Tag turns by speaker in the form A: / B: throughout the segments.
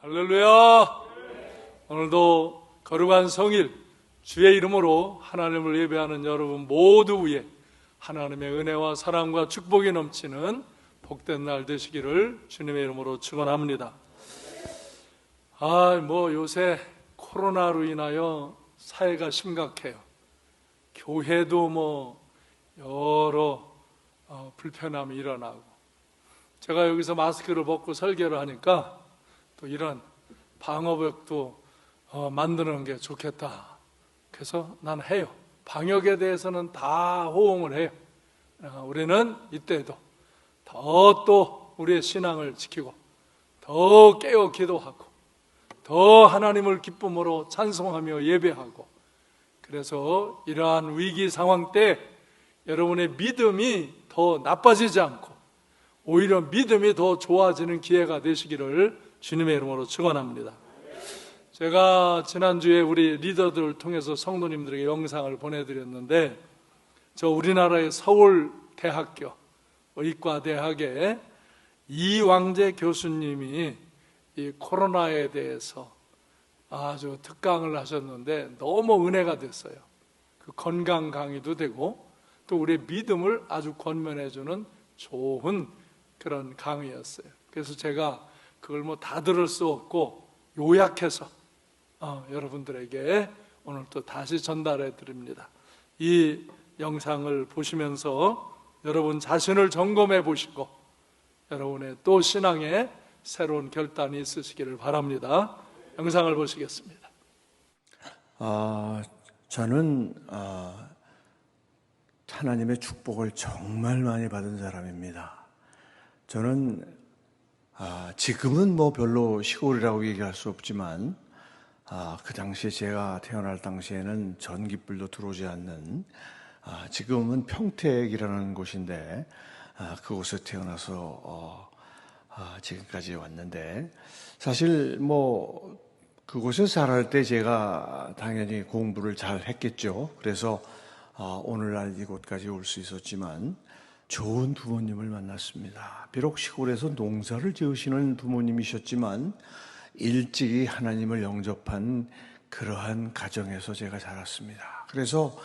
A: 할렐루야! 오늘도 거룩한 성일 주의 이름으로 하나님을 예배하는 여러분 모두 위에 하나님의 은혜와 사랑과 축복이 넘치는 복된 날 되시기를 주님의 이름으로 축원합니다. 요새 코로나로 인하여 사회가 심각해요. 교회도 여러 불편함이 일어나고, 제가 여기서 마스크를 벗고 설교를 하니까 또 이런 방어벽도 만드는 게 좋겠다. 그래서 난 해요. 방역에 대해서는 다 호응을 해요. 우리는 이때도 더 또 우리의 신앙을 지키고 더 깨어 기도하고 더 하나님을 기쁨으로 찬송하며 예배하고, 그래서 이러한 위기 상황 때 여러분의 믿음이 더 나빠지지 않고 오히려 믿음이 더 좋아지는 기회가 되시기를 주님의 이름으로 축원합니다. 제가 지난주에 우리 리더들을 통해서 성도님들에게 영상을 보내드렸는데, 저 우리나라의 서울대학교 의과대학의 이왕재 교수님이 이 코로나에 대해서 아주 특강을 하셨는데 너무 은혜가 됐어요. 그 건강 강의도 되고 또 우리의 믿음을 아주 권면해주는 좋은 그런 강의였어요. 그래서 제가 그걸 다 들을 수 없고 요약해서 여러분들에게 오늘 또 다시 전달해 드립니다. 이 영상을 보시면서 여러분 자신을 점검해 보시고 여러분의 또 신앙에 새로운 결단이 있으시기를 바랍니다. 영상을 보시겠습니다.
B: 저는 하나님의 축복을 정말 많이 받은 사람입니다. 저는 지금은 별로 시골이라고 얘기할 수 없지만 그 당시에 제가 태어날 당시에는 전기불도 들어오지 않는 지금은 평택이라는 곳인데 그곳에 태어나서 지금까지 왔는데, 사실 그곳에 살할 때 제가 당연히 공부를 잘 했겠죠. 그래서 오늘날 이곳까지 올 수 있었지만 좋은 부모님을 만났습니다. 비록 시골에서 농사를 지으시는 부모님이셨지만 일찍이 하나님을 영접한 그러한 가정에서 제가 자랐습니다. 그래서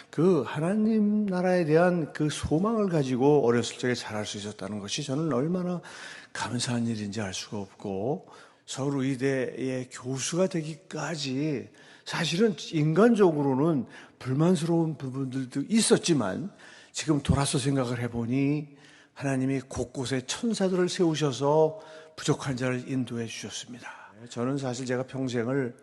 B: 그 하나님 나라에 대한 그 소망을 가지고 어렸을 적에 자랄 수 있었다는 것이 저는 얼마나 감사한 일인지 알 수가 없고, 서울의대의 교수가 되기까지 사실은 인간적으로는 불만스러운 부분들도 있었지만 지금 돌아서 생각을 해보니 하나님이 곳곳에 천사들을 세우셔서 부족한 자를 인도해 주셨습니다. 저는 사실 제가 평생을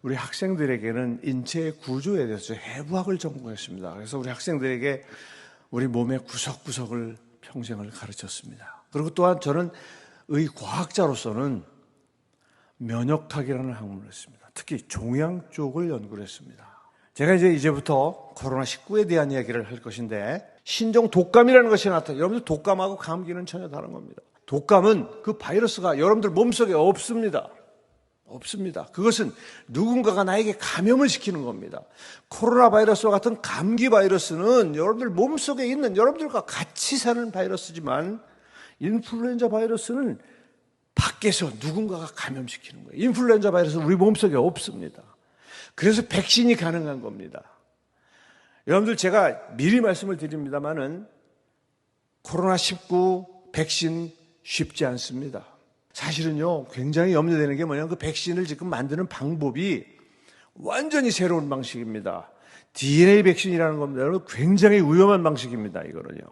B: 우리 학생들에게는 인체의 구조에 대해서 해부학을 전공했습니다. 그래서 우리 학생들에게 우리 몸의 구석구석을 평생을 가르쳤습니다. 그리고 또한 저는 의과학자로서는 면역학이라는 학문을 했습니다. 특히 종양 쪽을 연구를 했습니다. 제가 이제부터 코로나19에 대한 이야기를 할 것인데, 신종 독감이라는 것이 나타나요. 여러분들 독감하고 감기는 전혀 다른 겁니다. 독감은 그 바이러스가 여러분들 몸속에 없습니다. 그것은 누군가가 나에게 감염을 시키는 겁니다. 코로나 바이러스와 같은 감기 바이러스는 여러분들 몸속에 있는 여러분들과 같이 사는 바이러스지만, 인플루엔자 바이러스는 밖에서 누군가가 감염시키는 거예요. 인플루엔자 바이러스는 우리 몸속에 없습니다. 그래서 백신이 가능한 겁니다. 여러분들 제가 미리 말씀을 드립니다마는 코로나19 백신 쉽지 않습니다. 사실은요, 굉장히 염려되는 게 뭐냐면 그 백신을 지금 만드는 방법이 완전히 새로운 방식입니다. DNA 백신이라는 겁니다. 여러분, 굉장히 위험한 방식입니다. 이거는요.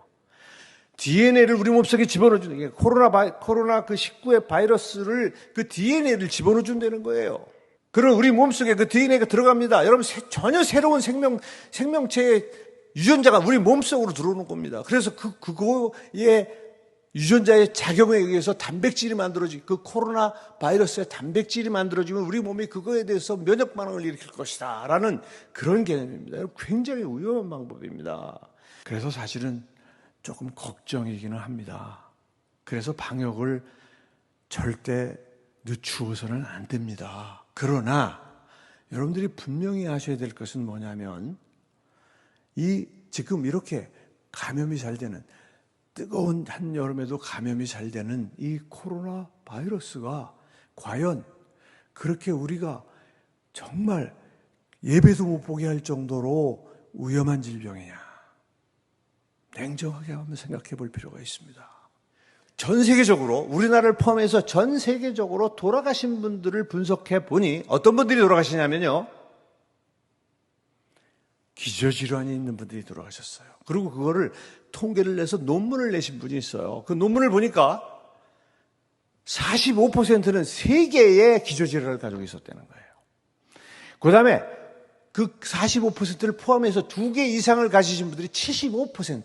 B: DNA를 우리 몸속에 집어넣어주는 게 코로나 그 19의 바이러스를 그 DNA를 집어넣어 준다는 거예요. 그럼 우리 몸속에 그 DNA가 들어갑니다. 여러분, 전혀 새로운 생명체의 유전자가 우리 몸속으로 들어오는 겁니다. 그래서 그거의 유전자의 작용에 의해서 단백질이 만들어지고, 그 코로나 바이러스의 단백질이 만들어지면 우리 몸이 그거에 대해서 면역 반응을 일으킬 것이다 라는 그런 개념입니다. 굉장히 위험한 방법입니다. 그래서 사실은 조금 걱정이기는 합니다. 그래서 방역을 절대 늦추어서는 안 됩니다. 그러나 여러분들이 분명히 아셔야 될 것은 뭐냐면, 지금 이렇게 감염이 잘 되는, 뜨거운 한여름에도 감염이 잘 되는 이 코로나 바이러스가 과연 그렇게 우리가 정말 예배도 못 보게 할 정도로 위험한 질병이냐? 냉정하게 한번 생각해 볼 필요가 있습니다. 전 세계적으로, 우리나라를 포함해서 전 세계적으로 돌아가신 분들을 분석해 보니 어떤 분들이 돌아가시냐면요, 기저질환이 있는 분들이 돌아가셨어요. 그리고 그거를 통계를 내서 논문을 내신 분이 있어요. 그 논문을 보니까 45%는 3개의 기저질환을 가지고 있었다는 거예요. 그 다음에 그 45%를 포함해서 2개 이상을 가지신 분들이 75%.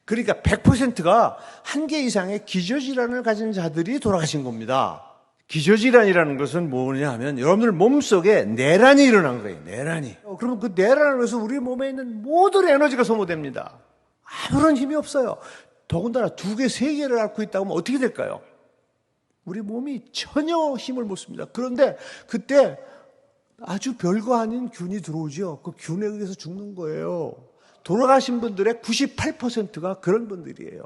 B: 그러니까 100%가 1개 이상의 기저질환을 가진 자들이 돌아가신 겁니다. 기저질환이라는 것은 뭐냐 하면 여러분들 몸속에 내란이 일어난 거예요. 내란이. 그러면 그 내란을 위해서 우리 몸에 있는 모든 에너지가 소모됩니다. 아무런 힘이 없어요. 더군다나 2개, 3개를 앓고 있다고 하면 어떻게 될까요? 우리 몸이 전혀 힘을 못 씁니다. 그런데 그때 아주 별거 아닌 균이 들어오죠. 그 균에 의해서 죽는 거예요. 돌아가신 분들의 98%가 그런 분들이에요.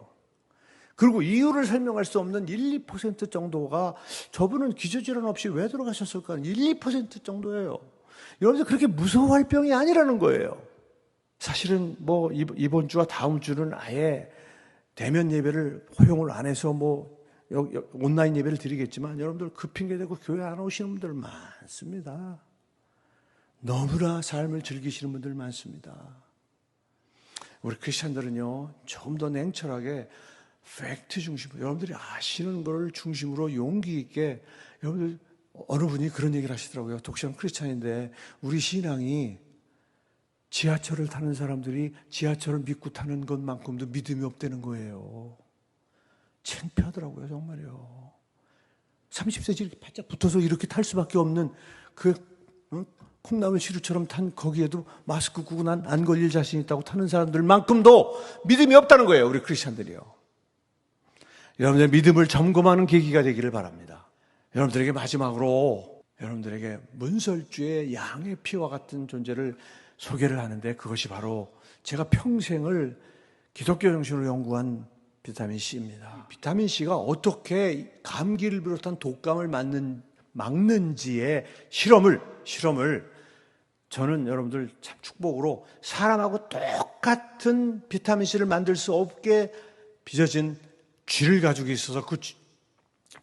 B: 그리고 이유를 설명할 수 없는 1, 2% 정도가 저분은 기저질환 없이 왜 돌아가셨을까? 1, 2% 정도예요. 여러분들 그렇게 무서워할 병이 아니라는 거예요. 사실은 뭐 이번 주와 다음 주는 아예 대면 예배를 허용을 안 해서 온라인 예배를 드리겠지만 여러분들 그 핑계 대고 교회 안 오시는 분들 많습니다. 너무나 삶을 즐기시는 분들 많습니다. 우리 크리스찬들은요, 조금 더 냉철하게 팩트 중심으로, 여러분들이 아시는 걸 중심으로 용기 있게, 여러분들 어느 분이 그런 얘기를 하시더라고요. 독실한 크리스찬인데 우리 신앙이 지하철을 타는 사람들이 지하철을 믿고 타는 것만큼도 믿음이 없다는 거예요. 창피하더라고요, 정말요. 30cm 이렇게 바짝 붙어서 이렇게 탈 수밖에 없는 콩나물 시루처럼 탄 거기에도 마스크 끼고 난 안 걸릴 자신 있다고 타는 사람들만큼도 믿음이 없다는 거예요, 우리 크리스찬들이요. 여러분들의 믿음을 점검하는 계기가 되기를 바랍니다. 여러분들에게 마지막으로 여러분들에게 문설주의 양의 피와 같은 존재를 소개를 하는데, 그것이 바로 제가 평생을 기독교 정신으로 연구한 비타민 C입니다. 비타민 C가 어떻게 감기를 비롯한 독감을 막는지의 실험을 저는 여러분들 참 축복으로 사람하고 똑같은 비타민 C를 만들 수 없게 빚어진 쥐를 가지고 있어서 그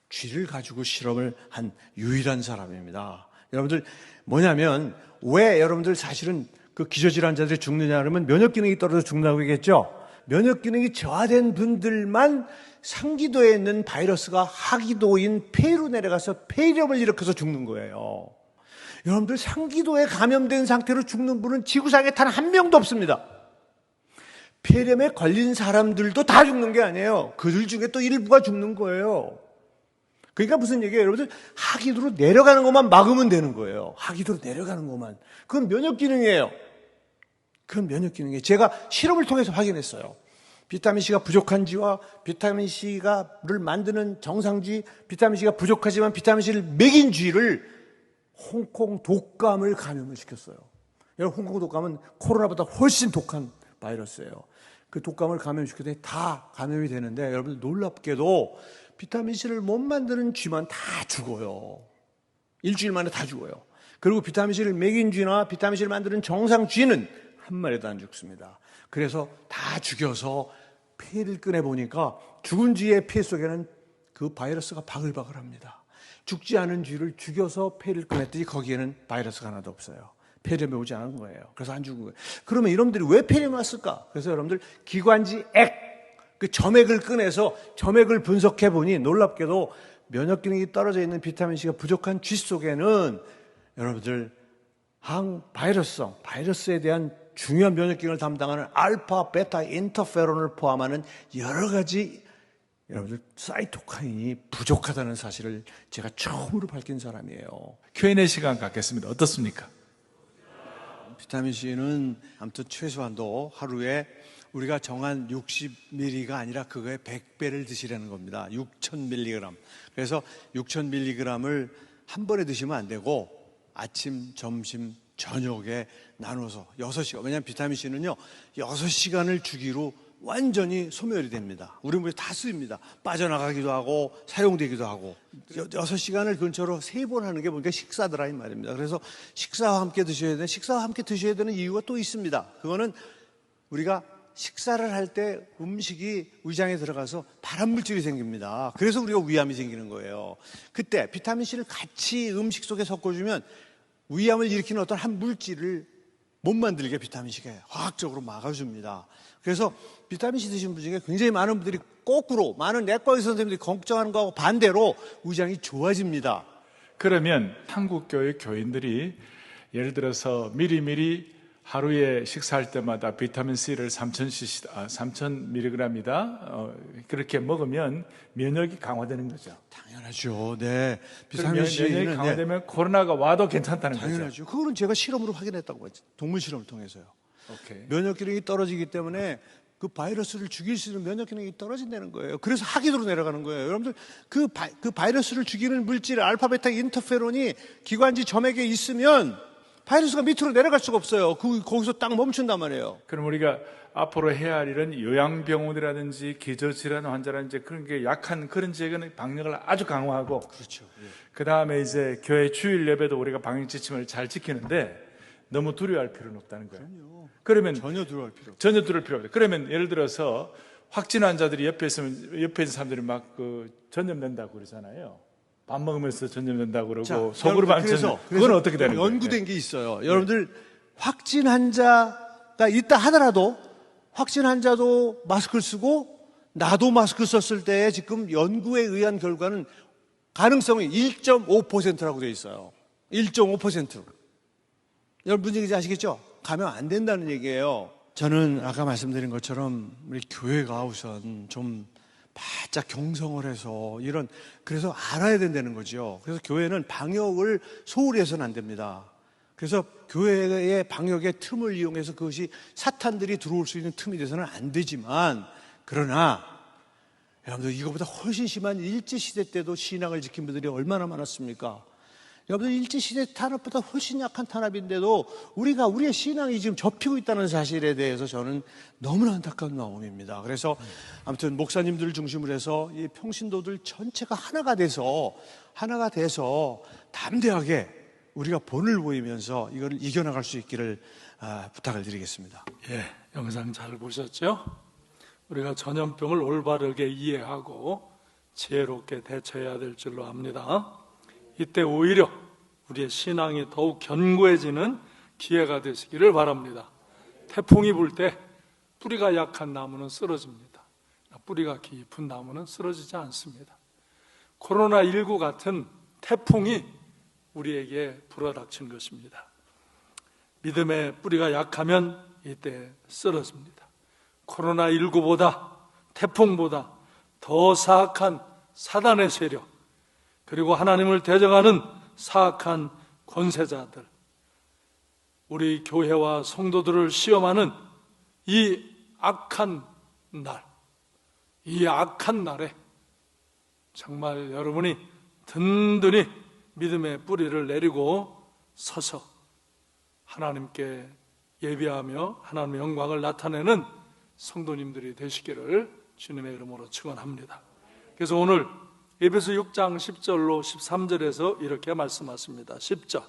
B: 쥐를 가지고 실험을 한 유일한 사람입니다. 여러분들 뭐냐면, 왜 여러분들 사실은 그 기저질환자들이 죽느냐 그러면 면역 기능이 떨어져 죽는다고 얘기했죠. 면역 기능이 저하된 분들만 상기도에 있는 바이러스가 하기도인 폐로 내려가서 폐렴을 일으켜서 죽는 거예요. 여러분들 상기도에 감염된 상태로 죽는 분은 지구상에 단 한 명도 없습니다. 폐렴에 걸린 사람들도 다 죽는 게 아니에요. 그들 중에 또 일부가 죽는 거예요. 그러니까 무슨 얘기예요? 여러분들 하기도로 내려가는 것만 막으면 되는 거예요. 하기도로 내려가는 것만. 그건 면역 기능이에요. 그건 면역 기능이에요. 제가 실험을 통해서 확인했어요. 비타민C가 부족한 쥐와 비타민C를 만드는 정상쥐, 비타민C가 부족하지만 비타민C를 먹인 쥐를 홍콩 독감을 감염을 시켰어요. 여러분, 홍콩 독감은 코로나보다 훨씬 독한 바이러스예요. 그 독감을 감염시켰더니 다 감염이 되는데, 여러분 놀랍게도 비타민C를 못 만드는 쥐만 다 죽어요. 일주일 만에 다 죽어요. 그리고 비타민C를 먹인 쥐나 비타민C를 만드는 정상 쥐는 한 마리도 안 죽습니다. 그래서 다 죽여서 폐를 꺼내보니까 죽은 쥐의 폐 속에는 그 바이러스가 바글바글합니다. 죽지 않은 쥐를 죽여서 폐를 꺼냈더니 거기에는 바이러스가 하나도 없어요. 폐렴이 오지 않은 거예요. 그래서 안 죽은 거예요. 그러면 이놈들이 왜 폐렴이 왔을까? 그래서 여러분들 기관지 액, 그 점액을 꺼내서 점액을 분석해 보니 놀랍게도 면역 기능이 떨어져 있는 비타민C가 부족한 쥐 속에는 여러분들 항바이러스성, 바이러스에 대한 중요한 면역 기능을 담당하는 알파, 베타, 인터페론을 포함하는 여러 가지 여러분들 사이토카인이 부족하다는 사실을 제가 처음으로 밝힌 사람이에요.
C: Q&A 시간 갖겠습니다. 어떻습니까?
B: 비타민C는 아무튼 최소한도 하루에 우리가 정한 60mg가 아니라 그거의 100배를 드시라는 겁니다. 6000mg. 그래서 6000mg을 한 번에 드시면 안 되고 아침, 점심, 저녁에 나눠서 6시간. 왜냐하면 비타민C는요 6시간을 주기로 완전히 소멸이 됩니다. 우리 몸에 다 쓰입니다. 빠져나가기도 하고 사용되기도 하고 6시간을 근처로 3번 하는 게 보니까 식사더라 이 말입니다. 그래서 식사와 함께 드셔야 되는 이유가 또 있습니다. 그거는 우리가 식사를 할 때 음식이 위장에 들어가서 발암물질이 생깁니다. 그래서 우리가 위암이 생기는 거예요. 그때 비타민C를 같이 음식 속에 섞어주면 위암을 일으키는 어떤 한 물질을 못 만들게 비타민C가 화학적으로 막아줍니다. 그래서 비타민C 드신 분 중에 굉장히 많은 분들이 거꾸로 많은 내과 의사 선생님들이 걱정하는 거하고 반대로 위장이 좋아집니다.
C: 그러면 한국교회 교인들이 예를 들어서 미리미리 하루에 식사할 때마다 비타민C를 3,000mg이다. 그렇게 먹으면 면역이 강화되는 거죠.
B: 당연하죠. 네.
C: 그러면 면역이 강화되면 코로나가 와도 괜찮다는 거죠.
B: 당연하죠. 그거는 제가 실험으로 확인했다고 했죠. 동물 실험을 통해서요.
C: 오케이.
B: 면역 기능이 떨어지기 때문에 그 바이러스를 죽일 수 있는 면역 기능이 떨어진다는 거예요. 그래서 하기도로 내려가는 거예요. 여러분들 그 바이러스를 죽이는 물질 알파 베타 인터페론이 기관지 점액에 있으면 바이러스가 밑으로 내려갈 수가 없어요. 거기서 딱 멈춘단 말이에요.
C: 그럼 우리가 앞으로 해야 할 일은 요양병원이라든지 기저질환 환자라든지 그런 게 약한 그런 지역에는 방역을 아주 강화하고,
B: 그렇죠.
C: 그 다음에 이제 교회 주일 예배도 우리가 방역 지침을 잘 지키는데 너무 두려워할 필요는 없다는 거예요. 그러면
B: 전혀 두려워할 필요 없어요.
C: 전혀 두려울 필요 없어요. 그러면 예를 들어서 확진 환자들이 옆에 있으면 옆에 있는 사람들이 막 전염된다고 그러잖아요. 밥 먹으면서 전염된다고 그러고 속으로 반전. 그건 어떻게 되는 거예요?
B: 연구된 게 있어요. 여러분들 확진 환자가 있다 하더라도 확진 환자도 마스크를 쓰고 나도 마스크 썼을 때 지금 연구에 의한 결과는 가능성이 1.5%라고 되어 있어요. 1.5%. 여러분 무슨 얘기인지 아시겠죠? 가면 안 된다는 얘기예요. 저는 아까 말씀드린 것처럼 우리 교회가 우선 좀 바짝 경성을 해서 그래서 알아야 된다는 거죠. 그래서 교회는 방역을 소홀히 해서는 안 됩니다. 그래서 교회의 방역의 틈을 이용해서 그것이 사탄들이 들어올 수 있는 틈이 돼서는 안 되지만, 그러나 여러분들 이거보다 훨씬 심한 일제시대 때도 신앙을 지킨 분들이 얼마나 많았습니까? 여러분들 일제시대 탄압보다 훨씬 약한 탄압인데도 우리의 신앙이 지금 접히고 있다는 사실에 대해서 저는 너무나 안타까운 마음입니다. 그래서 아무튼 목사님들을 중심으로 해서 이 평신도들 전체가 하나가 돼서 담대하게 우리가 본을 보이면서 이걸 이겨나갈 수 있기를 부탁을 드리겠습니다.
A: 예, 영상 잘 보셨죠? 우리가 전염병을 올바르게 이해하고 지혜롭게 대처해야 될 줄로 압니다. 이때 오히려 우리의 신앙이 더욱 견고해지는 기회가 되시기를 바랍니다. 태풍이 불 때 뿌리가 약한 나무는 쓰러집니다. 뿌리가 깊은 나무는 쓰러지지 않습니다. 코로나19 같은 태풍이 우리에게 불어닥친 것입니다. 믿음의 뿌리가 약하면 이때 쓰러집니다. 코로나19보다 태풍보다 더 사악한 사단의 세력, 그리고 하나님을 대적하는 사악한 권세자들, 우리 교회와 성도들을 시험하는 이 악한 날에 정말 여러분이 든든히 믿음의 뿌리를 내리고 서서 하나님께 예배하며 하나님의 영광을 나타내는 성도님들이 되시기를 주님의 이름으로 축원합니다. 그래서 오늘 에베소 6장 10절로 13절에서 이렇게 말씀하십니다. 10절,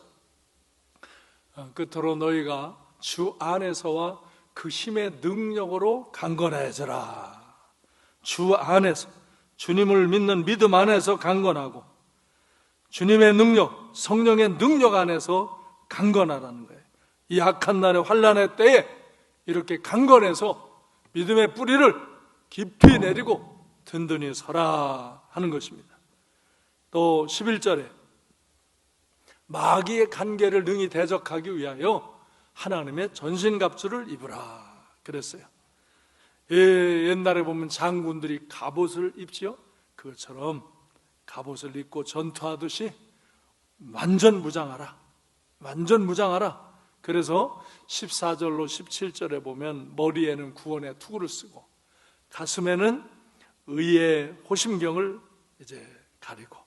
A: 끝으로 너희가 주 안에서와 그 힘의 능력으로 강건해져라. 주 안에서, 주님을 믿는 믿음 안에서 강건하고 주님의 능력, 성령의 능력 안에서 강건하라는 거예요. 이 악한 날의 환난의 때에 이렇게 강건해서 믿음의 뿌리를 깊이 내리고 든든히 서라 하는 것입니다. 또 11절에 마귀의 간계를 능히 대적하기 위하여 하나님의 전신갑주를 입으라 그랬어요. 옛날에 보면 장군들이 갑옷을 입지요. 그것처럼 갑옷을 입고 전투하듯이 완전 무장하라. 그래서 14절로 17절에 보면 머리에는 구원의 투구를 쓰고 가슴에는 의의 호심경을 이제 가리고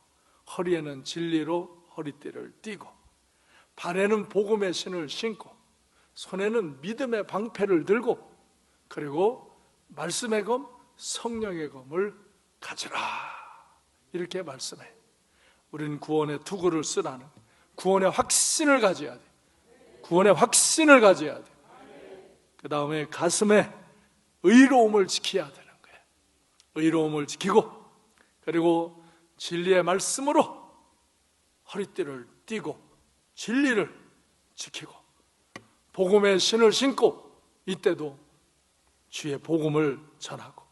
A: 허리에는 진리로 허리띠를 띠고 발에는 복음의 신을 신고 손에는 믿음의 방패를 들고 그리고 말씀의 검, 성령의 검을 가지라. 이렇게 말씀해. 우리는 구원의 투구를 쓰라는, 구원의 확신을 가져야 돼. 구원의 확신을 가져야 돼. 그 다음에 가슴에 의로움을 지켜야 되는 거예요. 의로움을 지키고, 그리고 진리의 말씀으로 허리띠를 띠고 진리를 지키고, 복음의 신을 신고 이때도 주의 복음을 전하고,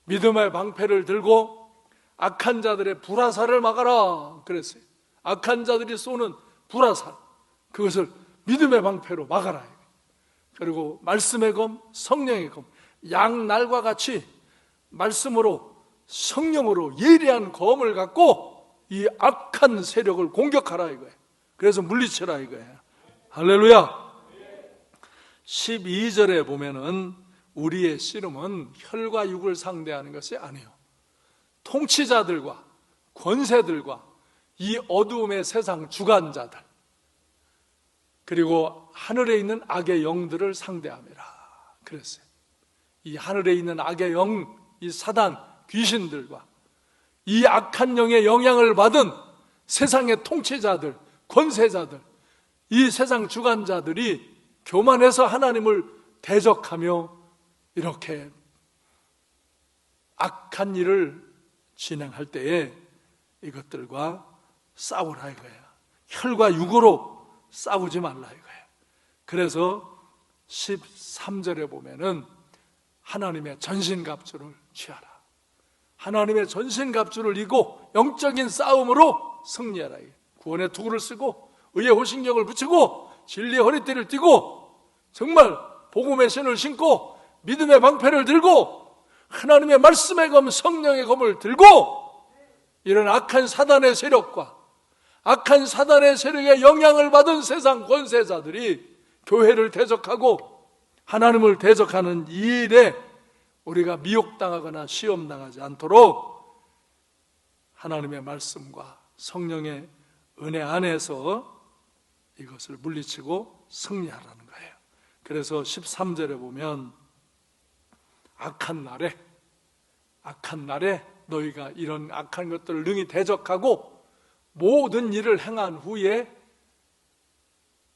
A: 믿음의 방패를 들고 악한 자들의 불화살을 막아라 그랬어요. 악한 자들이 쏘는 불화살, 그것을 믿음의 방패로 막아라. 그리고 말씀의 검, 성령의 검, 양날과 같이 말씀으로 성령으로 예리한 검을 갖고 이 악한 세력을 공격하라 이거예요. 그래서 물리치라 이거예요. 할렐루야. 12절에 보면은 우리의 씨름은 혈과 육을 상대하는 것이 아니에요. 통치자들과 권세들과 이 어두움의 세상 주관자들, 그리고 하늘에 있는 악의 영들을 상대함이라 그랬어요. 이 하늘에 있는 악의 영, 이 사단, 귀신들과 이 악한 영의 영향을 받은 세상의 통치자들, 권세자들, 이 세상 주관자들이 교만해서 하나님을 대적하며 이렇게 악한 일을 진행할 때에 이것들과 싸우라 이거예요. 혈과 육으로 싸우지 말라 이거예요. 그래서 13절에 보면은 하나님의 전신갑주를 취하라. 하나님의 전신갑주를 입고 영적인 싸움으로 승리하라. 구원의 투구를 쓰고 의의 호신경을 붙이고 진리의 허리띠를 띠고 정말 복음의 신을 신고 믿음의 방패를 들고 하나님의 말씀의 검, 성령의 검을 들고 이런 악한 사단의 세력과 악한 사단의 세력에 영향을 받은 세상 권세자들이 교회를 대적하고 하나님을 대적하는 이 일에 우리가 미혹당하거나 시험당하지 않도록 하나님의 말씀과 성령의 은혜 안에서 이것을 물리치고 승리하라는 거예요. 그래서 13절에 보면 악한 날에 너희가 이런 악한 것들을 능히 대적하고 모든 일을 행한 후에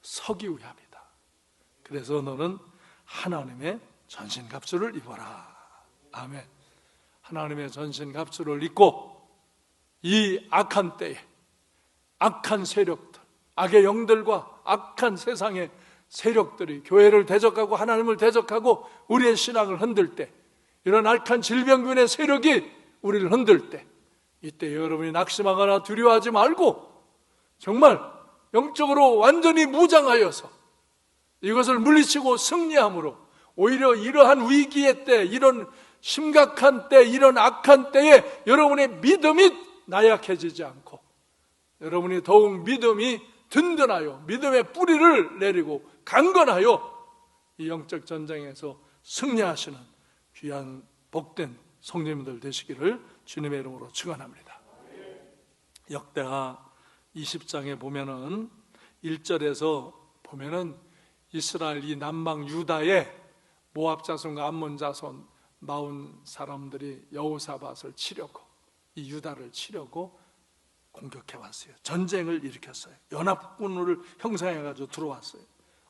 A: 서기 위함이다. 그래서 너는 하나님의 전신갑주를 입어라. 아멘. 하나님의 전신갑주를 입고 이 악한 때에 악한 세력들, 악의 영들과 악한 세상의 세력들이 교회를 대적하고 하나님을 대적하고 우리의 신앙을 흔들 때, 이런 악한 질병균의 세력이 우리를 흔들 때, 이때 여러분이 낙심하거나 두려워하지 말고 정말 영적으로 완전히 무장하여서 이것을 물리치고 승리함으로 오히려 이러한 위기의 때, 이런 심각한 때, 이런 악한 때에 여러분의 믿음이 나약해지지 않고 여러분이 더욱 믿음이 든든하여 믿음의 뿌리를 내리고 강건하여 이 영적 전쟁에서 승리하시는 귀한 복된 성도님들 되시기를 주님의 이름으로 축원합니다. 역대하 20장에 보면은 1절에서 보면은 이스라엘 이 남방 유다의 모압 자손과 암몬 자손 40사람들이 여호사밧을 치려고, 이 유다를 치려고 공격해 왔어요. 전쟁을 일으켰어요. 연합군을 형성해가지고 들어왔어요.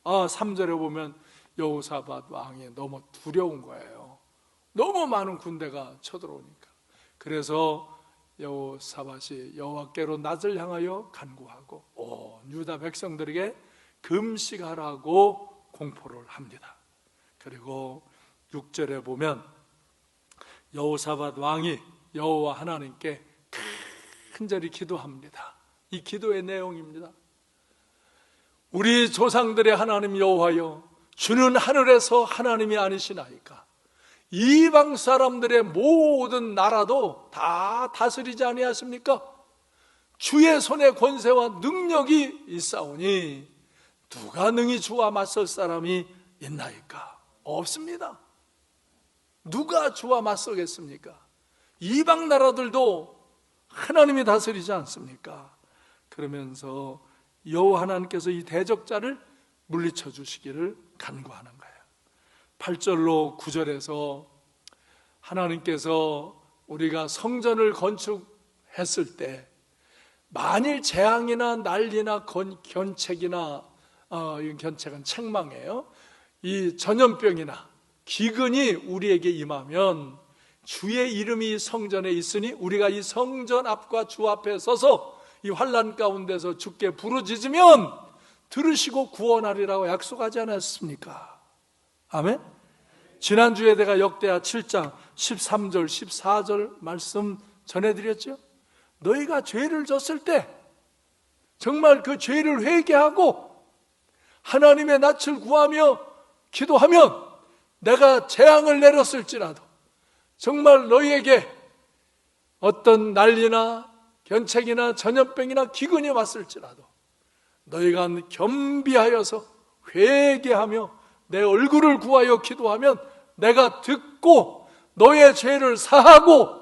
A: 3절에 보면 여호사밧 왕이 너무 두려운 거예요. 너무 많은 군대가 쳐들어오니까. 그래서 여호사밧이 여호와께로 낯을 향하여 간구하고 온 유다 백성들에게 금식하라고 공포를 합니다. 그리고 6절에 보면 여호사밧 왕이 여호와 하나님께 큰절히 기도합니다. 이 기도의 내용입니다. 우리 조상들의 하나님 여호와여, 주는 하늘에서 하나님이 아니시나이까? 이방 사람들의 모든 나라도 다 다스리지 아니하십니까? 주의 손에 권세와 능력이 있사오니 누가 능히 주와 맞설 사람이 있나이까? 없습니다. 누가 주와 맞서겠습니까? 이방 나라들도 하나님이 다스리지 않습니까? 그러면서 여호와 하나님께서 이 대적자를 물리쳐 주시기를 간구하는 거예요. 8절로 9절에서 하나님께서 우리가 성전을 건축했을 때 만일 재앙이나 난리나 견책이나 이 견책은 책망이에요. 이 전염병이나 기근이 우리에게 임하면 주의 이름이 성전에 있으니 우리가 이 성전 앞과 주 앞에 서서 이 환난 가운데서 주께 부르짖으면 들으시고 구원하리라고 약속하지 않았습니까? 아멘? 지난주에 내가 역대하 7장 13절 14절 말씀 전해드렸죠? 너희가 죄를 졌을 때 정말 그 죄를 회개하고 하나님의 낯을 구하며 기도하면 내가 재앙을 내렸을지라도 정말 너희에게 어떤 난리나 견책이나 전염병이나 기근이 왔을지라도 너희가 겸비하여서 회개하며 내 얼굴을 구하여 기도하면 내가 듣고 너의 죄를 사하고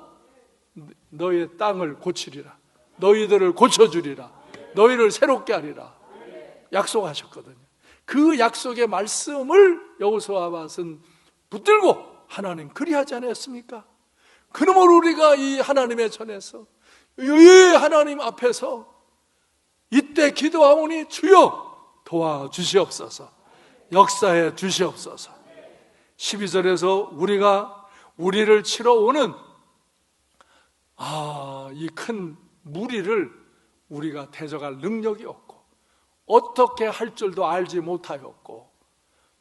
A: 너의 땅을 고치리라. 너희들을 고쳐주리라. 너희를 새롭게 하리라. 약속하셨거든요. 그 약속의 말씀을 여호수아밧은 붙들고 하나님 그리하지 않았습니까? 그러므로 우리가 이 하나님의 전에서 이 하나님 앞에서 이때 기도하오니 주여 도와주시옵소서, 역사해 주시옵소서. 12절에서 우리를 치러 오는 이 큰 무리를 우리가 대적할 능력이 없고 어떻게 할 줄도 알지 못하였고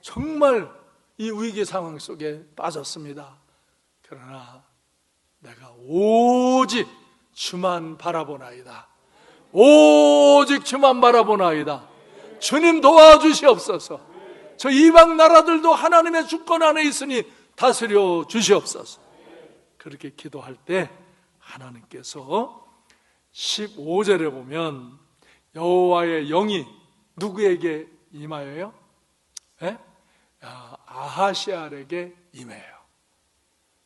A: 정말 이 위기 상황 속에 빠졌습니다. 그러나 내가 오직 주만 바라보나이다. 오직 주만 바라보나이다. 주님 도와주시옵소서. 저 이방 나라들도 하나님의 주권 안에 있으니 다스려 주시옵소서. 그렇게 기도할 때 하나님께서 15절에 보면 여호와의 영이 누구에게 임하여요? 아하시엘에게 임해요.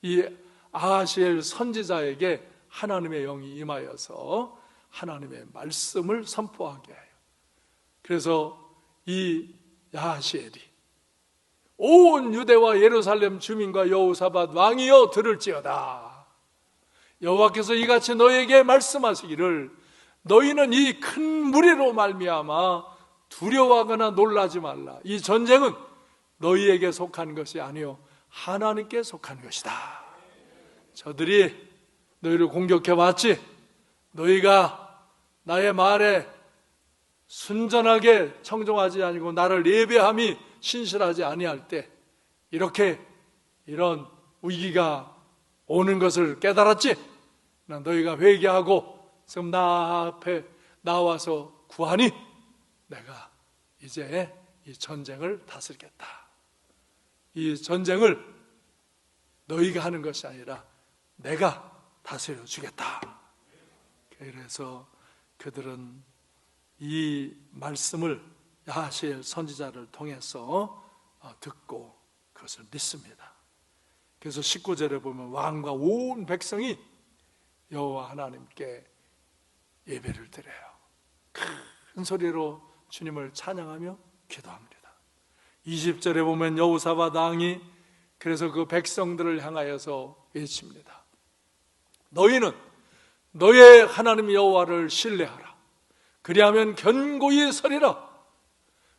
A: 이 아하시엘 선지자에게 하나님의 영이 임하여서 하나님의 말씀을 선포하게 해요. 그래서 이 아하시엘이 온 유대와 예루살렘 주민과 여호사밧 왕이여 들을지어다. 여호와께서 이같이 너에게 말씀하시기를 너희는 이 큰 무리로 말미암아 두려워하거나 놀라지 말라. 이 전쟁은 너희에게 속한 것이 아니요 하나님께 속한 것이다. 저들이 너희를 공격해 왔지. 너희가 나의 말에 순전하게 청종하지 아니고 나를 예배함이 신실하지 아니할 때 이런 위기가 오는 것을 깨달았지. 너희가 회개하고 지금 나 앞에 나와서 구하니 내가 이제 이 전쟁을 다스리겠다. 이 전쟁을 너희가 하는 것이 아니라 내가 다스려 주겠다. 그래서 그들은 이 말씀을 야하시엘 선지자를 통해서 듣고 그것을 믿습니다. 그래서 19절에 보면 왕과 온 백성이 여호와 하나님께 예배를 드려요. 큰 소리로 주님을 찬양하며 기도합니다. 20절에 보면 여호사밧 왕이 그래서 그 백성들을 향하여서 외칩니다. 너희는 너의 하나님 여호와를 신뢰하라. 그리하면 견고히 서리라.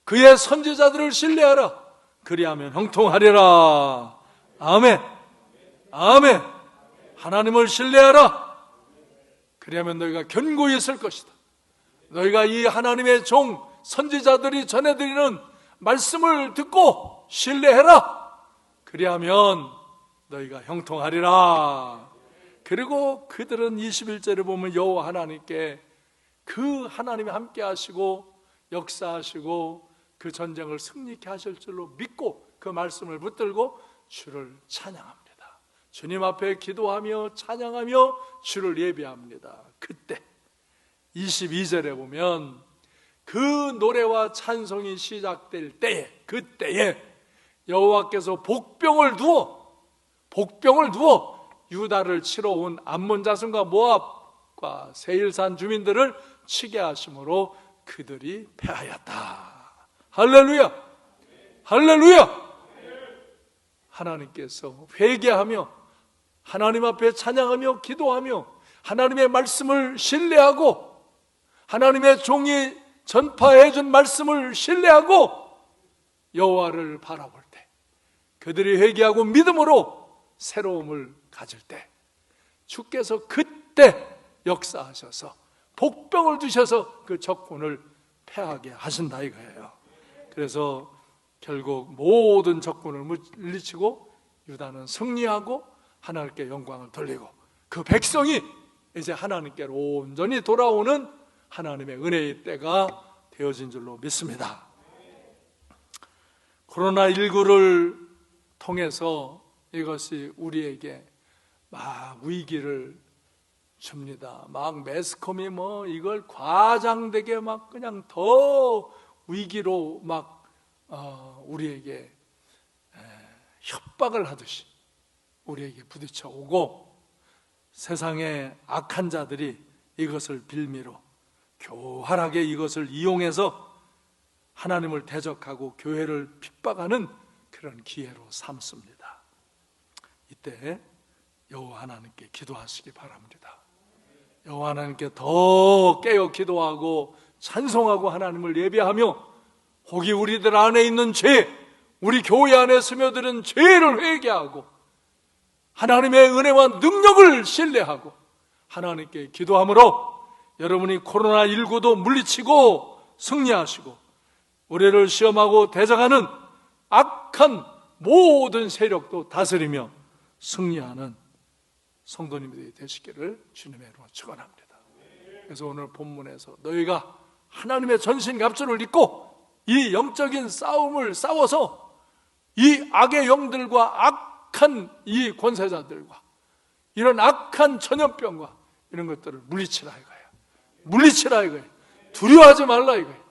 A: 그의 선지자들을 신뢰하라. 그리하면 형통하리라. 아멘. 아멘. 하나님을 신뢰하라. 그리하면 너희가 견고히 설 것이다. 너희가 이 하나님의 종 선지자들이 전해드리는 말씀을 듣고 신뢰해라. 그리하면 너희가 형통하리라. 그리고 그들은 21절에 보면 여호와 하나님께 그 하나님이 함께 하시고 역사하시고 그 전쟁을 승리케 하실 줄로 믿고 그 말씀을 붙들고 주를 찬양합니다. 주님 앞에 기도하며 찬양하며 주를 예배합니다. 그때 22절에 보면 그 노래와 찬송이 시작될 때에 그때에 여호와께서 복병을 두어 유다를 치러 온 암몬 자손과 모압과 세일산 주민들을 치게 하심으로 그들이 패하였다. 할렐루야! 할렐루야! 하나님께서 회개하며 하나님 앞에 찬양하며 기도하며 하나님의 말씀을 신뢰하고 하나님의 종이 전파해 준 말씀을 신뢰하고 여호와를 바라볼 때, 그들이 회개하고 믿음으로 새로움을 가질 때 주께서 그때 역사하셔서 복병을 주셔서 그 적군을 패하게 하신다 이거예요. 그래서 결국 모든 적군을 물리치고 유다는 승리하고 하나님께 영광을 돌리고 그 백성이 이제 하나님께로 온전히 돌아오는 하나님의 은혜의 때가 되어진 줄로 믿습니다. 코로나19를 통해서 이것이 우리에게 막 위기를 줍니다. 막 매스컴이 뭐 이걸 과장되게 막 그냥 더 위기로 막 우리에게 협박을 하듯이 우리에게 부딪혀 오고, 세상의 악한 자들이 이것을 빌미로 교활하게 이것을 이용해서 하나님을 대적하고 교회를 핍박하는 그런 기회로 삼습니다. 이때 여호와 하나님께 기도하시기 바랍니다. 여호와 하나님께 더 깨어 기도하고 찬송하고 하나님을 예배하며 혹이 우리들 안에 있는 죄, 우리 교회 안에 스며드는 죄를 회개하고 하나님의 은혜와 능력을 신뢰하고 하나님께 기도함으로 여러분이 코로나19도 물리치고 승리하시고 우리를 시험하고 대적하는 악한 모든 세력도 다스리며 승리하는 성도님들이 되시기를 주님의 이름으로 축원합니다. 그래서 오늘 본문에서 너희가 하나님의 전신갑주를 입고 이 영적인 싸움을 싸워서 이 악의 영들과 악한 이 권세자들과 이런 악한 전염병과 이런 것들을 물리치라 이거예요. 물리치라 이거예요. 두려워하지 말라 이거예요.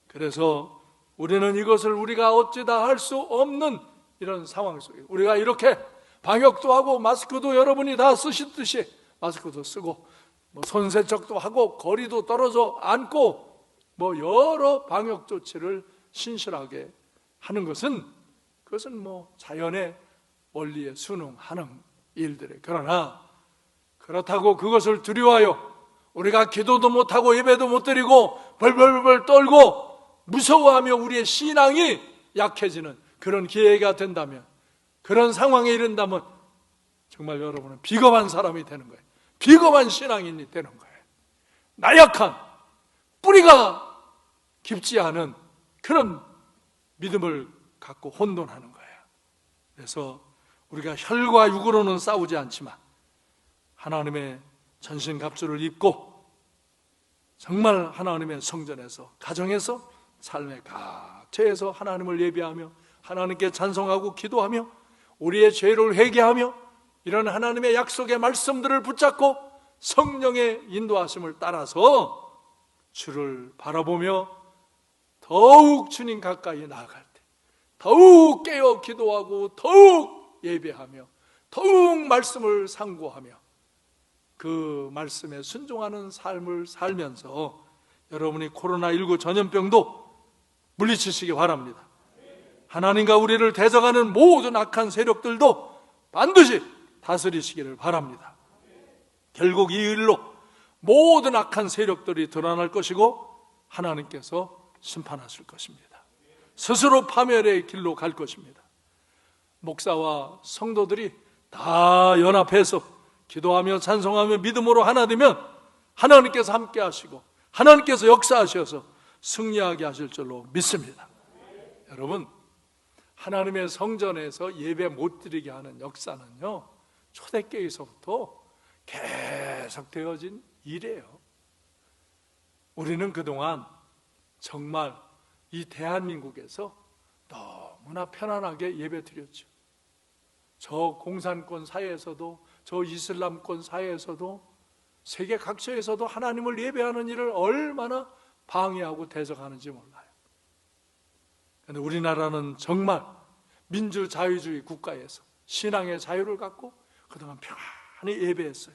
A: 그래서 우리는 이것을 우리가 어찌다 할 수 없는 이런 상황 속에 우리가 이렇게 방역도 하고 마스크도 여러분이 다 쓰시듯이 마스크도 쓰고 뭐 손세척도 하고 거리도 떨어져 앉고 뭐 여러 방역 조치를 신실하게 하는 것은 그것은 뭐 자연의 원리에 순응하는 일들에, 그러나 그렇다고 그것을 두려워하여 우리가 기도도 못하고 예배도 못 드리고 벌벌벌 떨고 무서워하며 우리의 신앙이 약해지는 그런 기회가 된다면, 그런 상황에 이른다면 정말 여러분은 비겁한 사람이 되는 거예요. 비겁한 신앙인이 되는 거예요. 나약한, 뿌리가 깊지 않은 그런 믿음을 갖고 혼돈하는 거예요. 그래서 우리가 혈과 육으로는 싸우지 않지만 하나님의 전신갑주를 입고 정말 하나님의 성전에서, 가정에서, 삶의 각처에서 하나님을 예배하며 하나님께 찬송하고 기도하며 우리의 죄를 회개하며 이런 하나님의 약속의 말씀들을 붙잡고 성령의 인도하심을 따라서 주를 바라보며 더욱 주님 가까이 나아갈 때 더욱 깨어 기도하고 더욱 예배하며 더욱 말씀을 상고하며 그 말씀에 순종하는 삶을 살면서 여러분이 코로나19 전염병도 물리치시기 바랍니다. 하나님과 우리를 대적하는 모든 악한 세력들도 반드시 다스리시기를 바랍니다. 결국 이 일로 모든 악한 세력들이 드러날 것이고 하나님께서 심판하실 것입니다. 스스로 파멸의 길로 갈 것입니다. 목사와 성도들이 다 연합해서 기도하며 찬송하며 믿음으로 하나 되면 하나님께서 함께 하시고 하나님께서 역사하셔서 승리하게 하실 줄로 믿습니다. 여러분, 하나님의 성전에서 예배 못 드리게 하는 역사는요, 초대교회에서부터 계속 되어진 일이에요. 우리는 그동안 정말 이 대한민국에서 너무나 편안하게 예배 드렸죠. 저 공산권 사회에서도, 저 이슬람권 사회에서도, 세계 각처에서도 하나님을 예배하는 일을 얼마나 방해하고 대적하는지 몰라요. 그런데 우리나라는 정말 민주자유주의 국가에서 신앙의 자유를 갖고 그동안 편안히 예배했어요.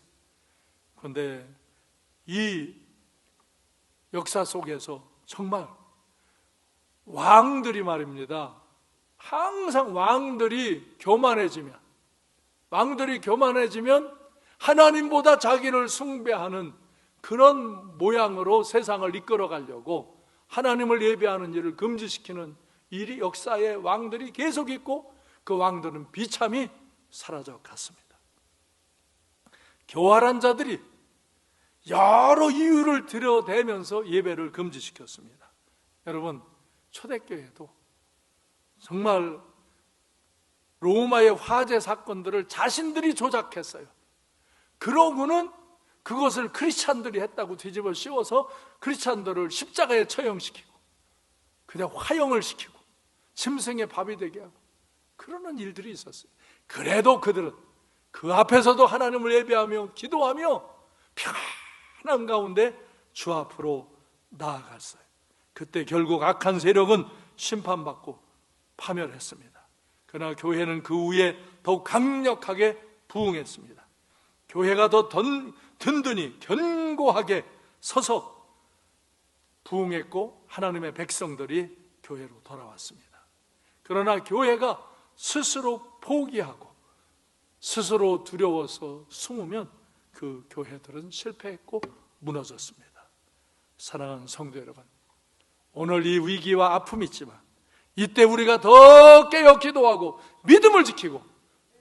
A: 그런데 이 역사 속에서 정말 왕들이 말입니다, 항상 왕들이 교만해지면, 왕들이 교만해지면 하나님보다 자기를 숭배하는 그런 모양으로 세상을 이끌어 가려고 하나님을 예배하는 일을 금지시키는 일이 역사에 왕들이 계속 있고, 그 왕들은 비참히 사라져 갔습니다. 교활한 자들이 여러 이유를 들여대면서 예배를 금지시켰습니다. 여러분, 초대교회도 정말 로마의 화재 사건들을 자신들이 조작했어요. 그러고는 그것을 크리스찬들이 했다고 뒤집어 씌워서 크리스찬들을 십자가에 처형시키고 그냥 화형을 시키고 짐승의 밥이 되게 하고 그러는 일들이 있었어요. 그래도 그들은 그 앞에서도 하나님을 예배하며 기도하며 평안한 가운데 주 앞으로 나아갔어요. 그때 결국 악한 세력은 심판받고 파멸했습니다. 그러나 교회는 그 후에 더욱 강력하게 부흥했습니다. 교회가 더 든든히 견고하게 서서 부흥했고 하나님의 백성들이 교회로 돌아왔습니다. 그러나 교회가 스스로 포기하고 스스로 두려워서 숨으면 그 교회들은 실패했고 무너졌습니다. 사랑하는 성도 여러분, 오늘 이 위기와 아픔이 있지만 이때 우리가 더 깨어 기도하고 믿음을 지키고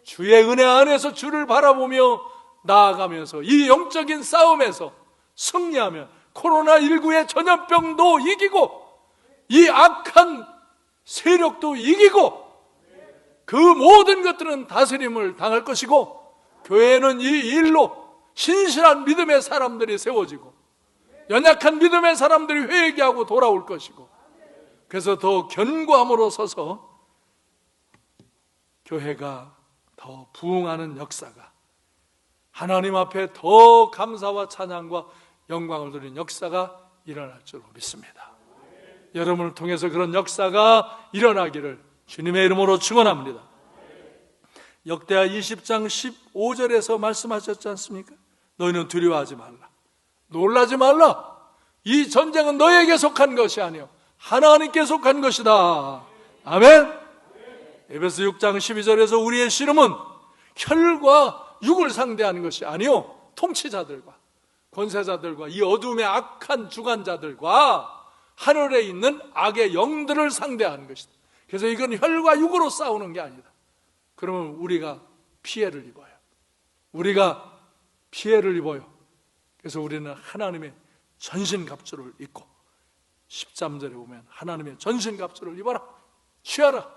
A: 주의 은혜 안에서 주를 바라보며 나아가면서 이 영적인 싸움에서 승리하면 코로나19의 전염병도 이기고 이 악한 세력도 이기고 그 모든 것들은 다스림을 당할 것이고, 교회는 이 일로 신실한 믿음의 사람들이 세워지고 연약한 믿음의 사람들이 회개하고 돌아올 것이고, 그래서 더 견고함으로 서서 교회가 더 부흥하는 역사가, 하나님 앞에 더 감사와 찬양과 영광을 드리는 역사가 일어날 줄로 믿습니다. 여러분을 통해서 그런 역사가 일어나기를 주님의 이름으로 축원합니다. 역대하 20장 15절에서 말씀하셨지 않습니까? 너희는 두려워하지 말라, 놀라지 말라. 이 전쟁은 너에게 속한 것이 아니요 하나님께 속한 것이다. 아멘. 에베소 6장 12절에서 우리의 씨름은 혈과 육을 상대하는 것이 아니요 통치자들과 권세자들과 이 어둠의 악한 주관자들과 하늘에 있는 악의 영들을 상대하는 것이다. 그래서 이건 혈과 육으로 싸우는 게 아니다. 그러면 우리가 피해를 입어요. 우리가 피해를 입어요. 그래서 우리는 하나님의 전신갑주를 입고, 13절에 보면 하나님의 전신갑주를 입어라, 취하라.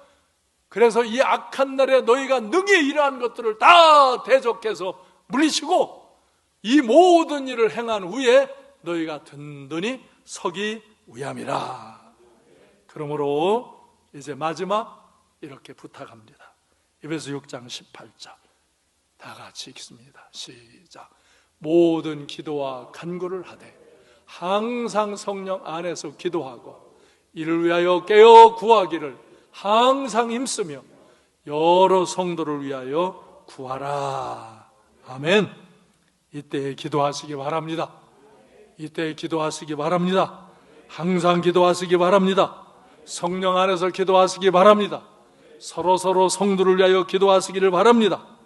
A: 그래서 이 악한 날에 너희가 능히 이러한 것들을 다 대적해서 물리치고 이 모든 일을 행한 후에 너희가 든든히 서기 위함이라. 그러므로 이제 마지막 이렇게 부탁합니다. 에베소 6장 18절 다 같이 읽습니다. 시작. 모든 기도와 간구를 하되 항상 성령 안에서 기도하고 이를 위하여 깨어 구하기를 항상 힘쓰며 여러 성도를 위하여 구하라. 아멘. 이때 기도하시기 바랍니다. 이때 기도하시기 바랍니다. 항상 기도하시기 바랍니다. 성령 안에서 기도하시기 바랍니다. 서로 성도를 위하여 기도하시기를 바랍니다.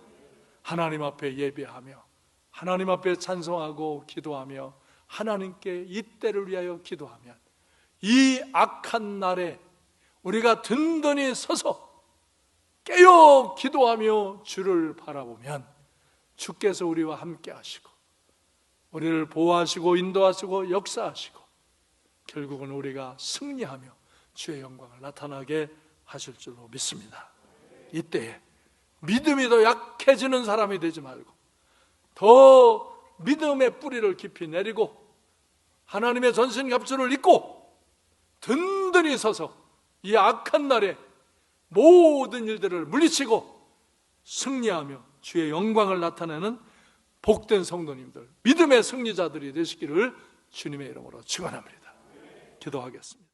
A: 하나님 앞에 예배하며 하나님 앞에 찬송하고 기도하며 하나님께 이때를 위하여 기도하면 이 악한 날에 우리가 든든히 서서 깨어 기도하며 주를 바라보면 주께서 우리와 함께 하시고 우리를 보호하시고 인도하시고 역사하시고 결국은 우리가 승리하며 주의 영광을 나타나게 하실 줄로 믿습니다. 이때에 믿음이 더 약해지는 사람이 되지 말고 더 믿음의 뿌리를 깊이 내리고 하나님의 전신갑주를 입고 든든히 서서 이 악한 날에 모든 일들을 물리치고 승리하며 주의 영광을 나타내는 복된 성도님들, 믿음의 승리자들이 되시기를 주님의 이름으로 축원합니다. 기도하겠습니다.